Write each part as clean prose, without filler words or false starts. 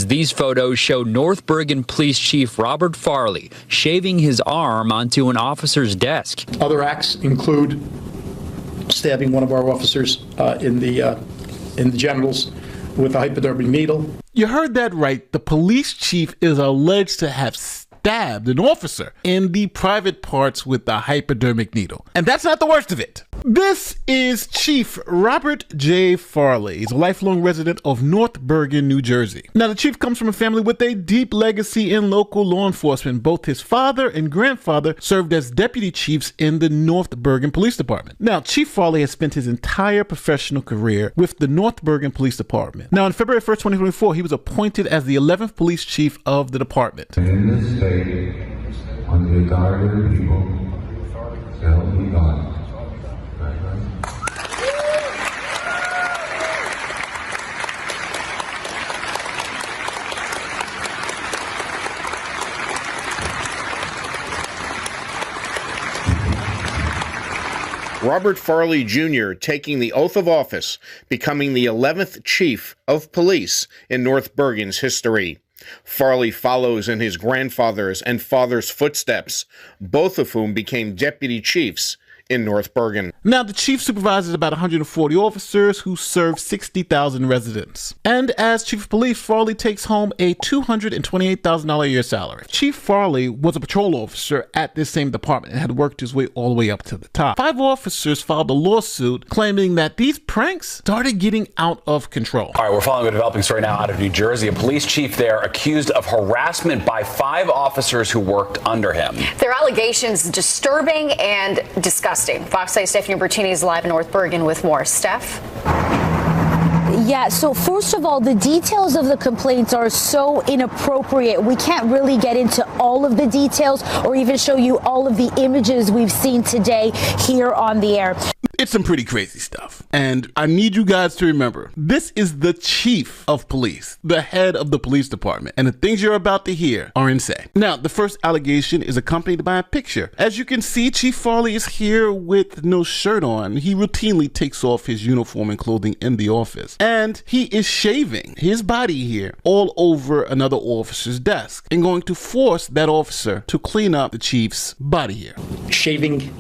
These photos show North Bergen Police Chief Robert Farley shaving his arm onto an officer's desk. Other acts include stabbing one of our officers in the genitals with a hypodermic needle. You heard that right. The police chief is alleged to have stabbed an officer in the private parts with the hypodermic needle. And that's not the worst of it. This is Chief Robert J. Farley. He's a lifelong resident of North Bergen, New Jersey. Now, the chief comes from a family with a deep legacy in local law enforcement. Both his father and grandfather served as deputy chiefs in the North Bergen Police Department. Now, Chief Farley has spent his entire professional career with the North Bergen Police Department. Now, on February 1st, 2024, he was appointed as the 11th police chief of the department. In this state, on the authority of the people, so help me God. Robert Farley Jr. taking the oath of office, becoming the 11th chief of police in North Bergen's history. Farley follows in his grandfather's and father's footsteps, both of whom became deputy chiefs in North Bergen. Now, the chief supervises about 140 officers who serve 60,000 residents. And as chief of police, Farley takes home a $228,000 a year salary. Chief Farley was a patrol officer at this same department and had worked his way all the way up to the top. 5 officers filed a lawsuit claiming that these pranks started getting out of control. All right, we're following a developing story now out of New Jersey. A police chief there accused of harassment by 5 officers who worked under him. Their allegations disturbing and disgusting. Fox 8 Stephanie Bertini is live in North Bergen with more. Steph? Yeah, so first of all, the details of the complaints are so inappropriate. We can't really get into all of the details or even show you all of the images we've seen today here on the air. It's some pretty crazy stuff. And I need you guys to remember, this is the chief of police, the head of the police department. And the things you're about to hear are insane. Now, the first allegation is accompanied by a picture. As you can see, Chief Farley is here with no shirt on. He routinely takes off his uniform and clothing in the office. And he is shaving his body here all over another officer's desk and going to force that officer to clean up the chief's body here. Shaving.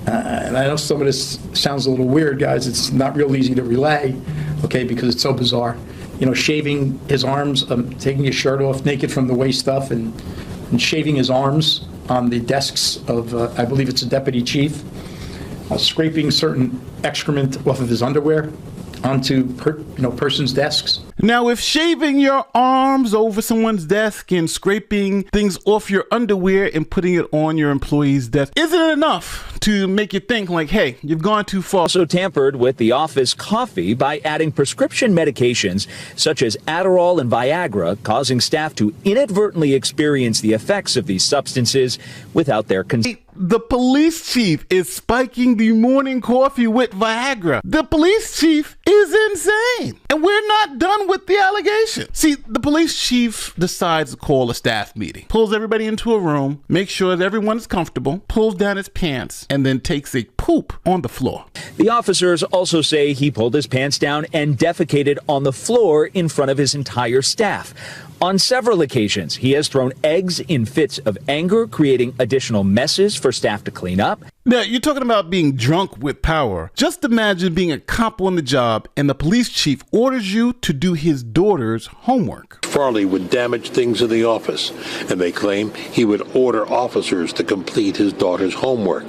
And I know some of this sounds a little weird, guys. It's not real easy to relay, okay, because it's so bizarre. You know, shaving his arms, taking his shirt off naked from the waist up, and shaving his arms on the desks of, I believe it's a deputy chief, scraping certain excrement off of his underwear onto persons' desks. Now, if shaving your arms over someone's desk and scraping things off your underwear and putting it on your employee's desk isn't enough to make you think like, hey, you've gone too far. Also tampered with the office coffee by adding prescription medications such as Adderall and Viagra, causing staff to inadvertently experience the effects of these substances without their consent. The police chief is spiking the morning coffee with Viagra. The police chief is insane. And we're not done with the allegation. See, the police chief decides to call a staff meeting, pulls everybody into a room, makes sure that everyone is comfortable, pulls down his pants, and then takes a poop on the floor. The officers also say he pulled his pants down and defecated on the floor in front of his entire staff. On several occasions, he has thrown eggs in fits of anger, creating additional messes for staff to clean up. Now, you're talking about being drunk with power. Just imagine being a cop on the job and the police chief orders you to do his daughter's homework. Farley would damage things in the office, and they claim he would order officers to complete his daughter's homework.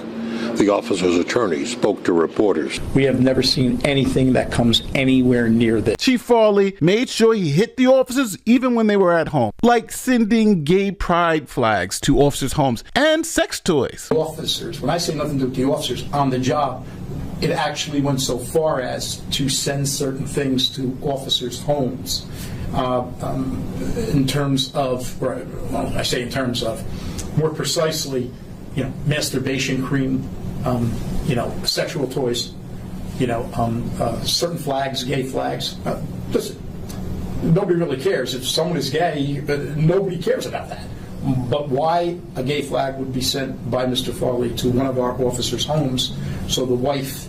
The officer's attorney spoke to reporters. We have never seen anything that comes anywhere near this. Chief Farley made sure he hit the officers even when they were at home, like sending gay pride flags to officers' homes and sex toys. Officers, when I say nothing to do with the officers on the job, it actually went so far as to send certain things to officers' homes. In terms of, well, I say in terms of, more precisely, masturbation cream, sexual toys, certain flags, gay flags. Listen, nobody really cares. If someone is gay, nobody cares about that. But why a gay flag would be sent by Mr. Farley to one of our officers' homes so the wife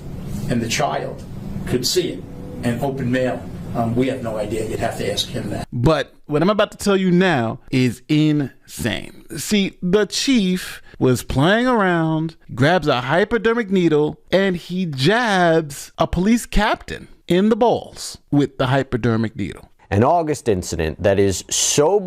and the child could see it, and open mail, We have no idea. You'd have to ask him that. But what I'm about to tell you now is insane. See, the chief was playing around, grabs a hypodermic needle, and he jabs a police captain in the balls with the hypodermic needle. An August incident that is so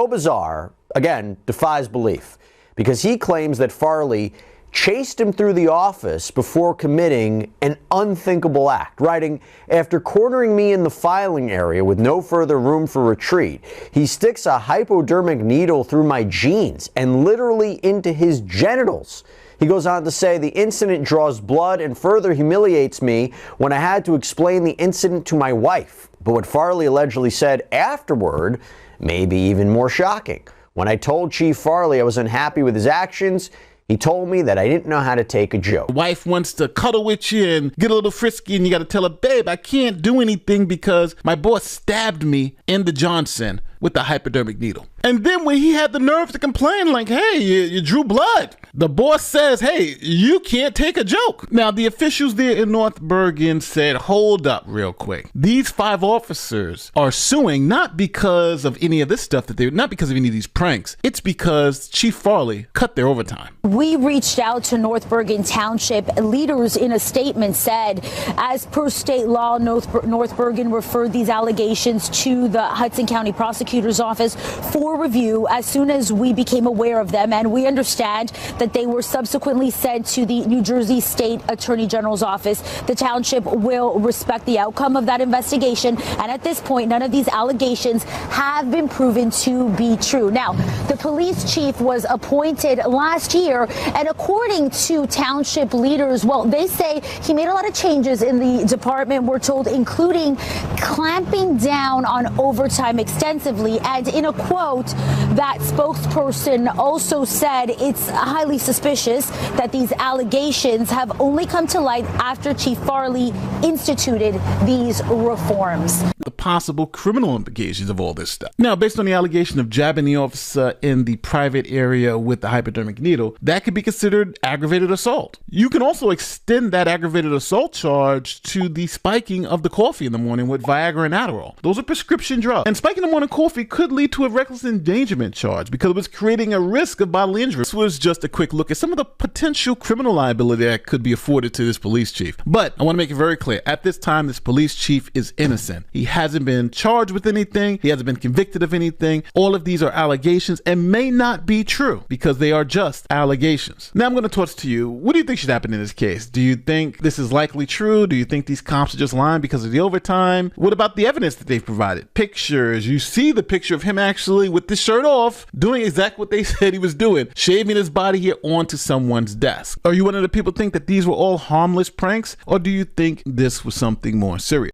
bizarre, again, defies belief, because he claims that Farley chased him through the office before committing an unthinkable act, writing, "After cornering me in the filing area with no further room for retreat, he sticks a hypodermic needle through my jeans and literally into his genitals." He goes on to say, "The incident draws blood and further humiliates me when I had to explain the incident to my wife." But what Farley allegedly said afterward may be even more shocking. "When I told Chief Farley I was unhappy with his actions, he told me that I didn't know how to take a joke." The wife wants to cuddle with you and get a little frisky, and you got to tell her, "Babe, I can't do anything because my boss stabbed me in the Johnson with the hypodermic needle." And then when he had the nerve to complain, like, "Hey, you drew blood," the boss says, "Hey, you can't take a joke." Now, the officials there in North Bergen said, "Hold up real quick. These 5 officers are suing not because of any of this stuff not because of any of these pranks. It's because Chief Farley cut their overtime." We reached out to North Bergen Township. Leaders in a statement said, as per state law, North Bergen referred these allegations to the Hudson County Prosecutor's Office for review as soon as we became aware of them, and we understand that they were subsequently sent to the New Jersey State Attorney General's office. The township will respect the outcome of that investigation, and at this point, none of these allegations have been proven to be true. Now, the police chief was appointed last year, and according to township leaders, well, they say he made a lot of changes in the department, we're told, including clamping down on overtime extensively. And in a quote, that spokesperson also said it's highly suspicious that these allegations have only come to light after Chief Farley instituted these reforms. The possible criminal implications of all this stuff. Now, based on the allegation of jabbing the officer in the private area with the hypodermic needle, that could be considered aggravated assault. You can also extend that aggravated assault charge to the spiking of the coffee in the morning with Viagra and Adderall. Those are prescription drugs. And spiking the morning coffee could lead to a reckless endangerment charge because it was creating a risk of bodily injury. This was just a quick look at some of the potential criminal liability that could be afforded to this police chief. But I want to make it very clear, at this time, this police chief is innocent. He hasn't been charged with anything. He hasn't been convicted of anything. All of these are allegations and may not be true because they are just allegations. Now I'm going to toss to you. What do you think should happen in this case? Do you think this is likely true? Do you think these cops are just lying because of the overtime? What about the evidence that they've provided? Pictures. You see the picture of him actually with the shirt off doing exactly what they said he was doing, shaving his body here onto someone's desk. Are you one of the people think that these were all harmless pranks, or do you think this was something more serious?